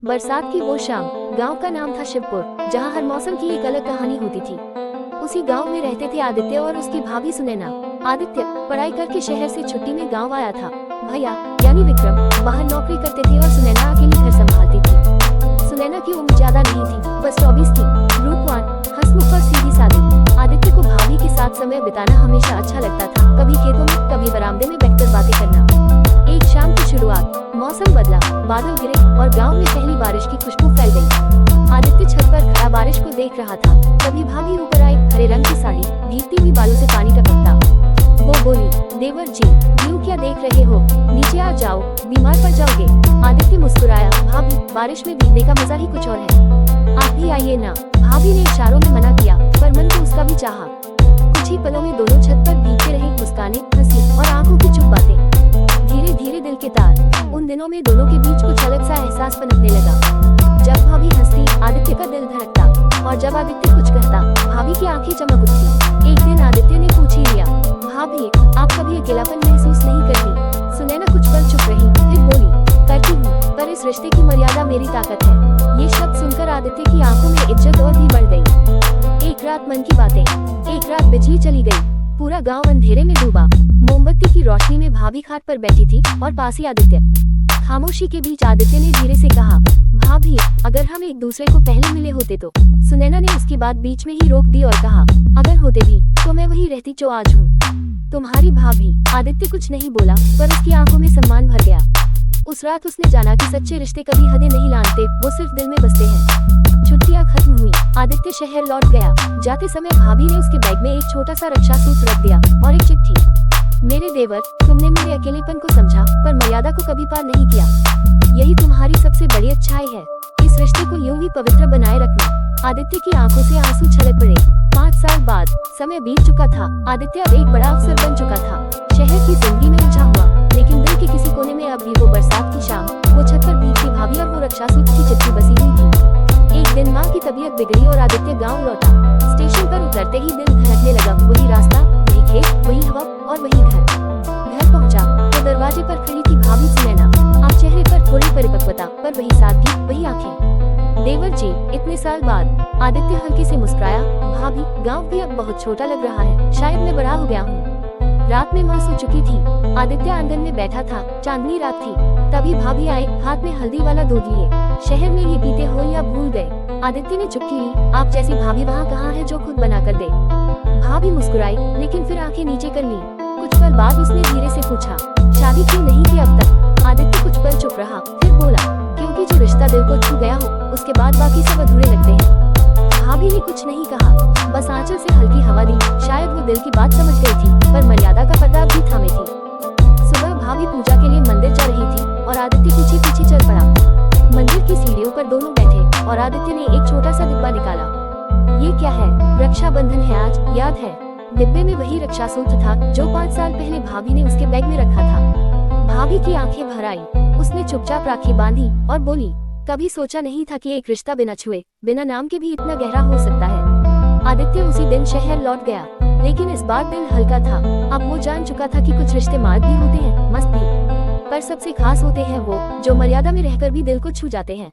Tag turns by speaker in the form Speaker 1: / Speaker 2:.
Speaker 1: बरसात की वो शाम। गांव का नाम था शिवपुर, जहां हर मौसम की एक अलग कहानी होती थी। उसी गांव में रहते थे आदित्य और उसकी भाभी सुनैना। आदित्य पढ़ाई करके शहर से छुट्टी में गांव आया था। भैया यानी विक्रम बाहर नौकरी करते थे और सुनैना अकेली घर संभालती थी। सुनैना की उम्र ज्यादा नहीं थी, बस 24 थी। रूपवान, हंसमुख और सीधी सादी। आदित्य को भाभी के साथ समय बिताना हमेशा अच्छा लगता था। कभी खेतों में, कभी बरामदे में बैठकर बातें करना। एक शाम की शुरुआत। मौसम बदला, बादल गिरे और गांव में पहली बारिश की खुशबू फैल गई। आदित्य छत पर खड़ा बारिश को देख रहा था। तभी भाभी ऊपर आई, हरे रंग की साड़ी, भीगती हुई बालों से पानी टपकता। वो बोली, देवर जी, यूं क्या देख रहे हो, नीचे आ जाओ, बीमार पड़ जाओगे। आदित्य मुस्कुराया, भाभी, बारिश में भीगने का मजा ही कुछ और है, आप भी आइए ना। भाभी ने इशारों में मना किया, पर मन तो उसका भी चाहा। कुछ ही पलों में दोनों छत पर भीगते रहे, मुस्काने, हंसी और आंखों की चुप बातें। धीरे धीरे दिल के तार। उन दिनों में दोनों के बीच कुछ अलग सा एहसास पनपने लगा। जब भाभी हंसती, आदित्य का दिल धड़कता, और जब आदित्य कुछ कहता, भाभी की आंखें चमक उठती। एक दिन आदित्य ने पूछ ही लिया, भाभी, आप कभी अकेलापन महसूस नहीं करती? सुनैना कुछ पल चुप रही, फिर बोली, करती हूँ, पर इस रिश्ते की मर्यादा मेरी ताकत है। ये शब्द सुनकर आदित्य की आंखों में इज्जत और भी बढ़ गई। एक रात मन की बातें। एक रात बिजली चली गई, पूरा गांव अंधेरे में डूबा। मोमबत्ती की रोशनी में भाभी खाट पर बैठी थी और पास ही आदित्य। खामोशी के बीच आदित्य ने धीरे से कहा, भाभी, अगर हम एक दूसरे को पहले मिले होते तो। सुनैना ने उसकी बात बीच में ही रोक दी और कहा, अगर होते भी तो मैं वही रहती जो आज हूँ, तुम्हारी भाभी। आदित्य कुछ नहीं बोला, पर उसकी आंखों में सम्मान भर गया। उस रात उसने जाना कि सच्चे रिश्ते कभी हदें नहीं लानते, वो सिर्फ दिल में बसते हैं। छुट्टियां खत्म हुई, आदित्य शहर लौट गया। जाते समय भाभी ने उसके बैग में एक छोटा सा रक्षा सूत्र रख दिया और एक चिट्ठी। मेरे देवर, तुमने मेरे अकेलेपन को समझा, पर मर्यादा को कभी पार नहीं किया। यही तुम्हारी सबसे बड़ी अच्छाई है। इस रिश्ते को यूं ही पवित्र बनाए रखना। आदित्य की आंखों से आंसू छलक पड़े। 5 साल बाद समय बीत चुका था। आदित्य अब एक बड़ा अफसर बन चुका था। शहर की जिंदगी में उलझा हुआ, लेकिन दिल के किसी कोने में अब भी वो बरसात की शाम, वो छत पर भीगती भाभी और वो रक्षा सूत्र की चिट्ठी बसी हुई थी। एक दिन माँ की तबीयत बिगड़ी और आदित्य गाँव लौटा। स्टेशन पर उतरते ही दिल धड़कने लगा। वही रास्ता, वही खेत, वही हवा और वही घर पहुंचा तो दरवाजे पर खड़ी थी भाभी सुनैना। आप चेहरे पर थोड़ी परिपक्वता, पर वही सादगी, वही आंखें। देवर जी, इतने साल बाद। आदित्य हल्के से मुस्कुराया, भाभी, गांव भी अब बहुत छोटा लग रहा है, शायद मैं बड़ा हो गया हूँ। रात में माँ सो चुकी थी। आदित्य आंगन में बैठा था, चांदनी रात थी। तभी भाभी आए, हाथ में हल्दी वाला दूध लिए। शहर में ये पीते हो या भूल गए? आदित्य ने चुटकी ली। आप जैसी भाभी वहाँ कहाँ है जो खुद बना कर दे? भाभी मुस्कुराई, लेकिन फिर आंखें नीचे कर ली। कुछ पल बाद उसने धीरे से पूछा, शादी क्यों नहीं की अब तक? आदित्य कुछ पल चुप रहा, फिर बोला, क्योंकि जो रिश्ता दिल को छू गया हो, उसके बाद बाकी सब अधूरे लगते हैं। भाभी ने कुछ नहीं कहा, बस आंचल से हल्की हवा दी। शायद वो दिल की बात समझ गई थी, पर मर्यादा का पर्दा भी थामे थी। सुबह भाभी पूजा के लिए मंदिर जा रही थी और आदित्य पीछे पीछे चल पड़ा। मंदिर की सीढ़ियों पर दोनों बैठे और आदित्य ने एक छोटा सा डिब्बा निकाला। ये क्या है? रक्षाबंधन है आज, याद है? डिब्बे में वही रक्षा सूत्र था जो 5 साल पहले भाभी ने उसके बैग में रखा था। भाभी की आंखें भर आई। उसने चुपचाप राखी बांधी और बोली, कभी सोचा नहीं था कि एक रिश्ता बिना छुए, बिना नाम के भी इतना गहरा हो सकता है। आदित्य उसी दिन शहर लौट गया, लेकिन इस बार दिल हल्का था। अब वो जान चुका था कि कुछ रिश्ते मार्ग भी होते हैं, मस्त भी, पर सबसे खास होते हैं वो जो मर्यादा में रहकर भी दिल को छू जाते हैं।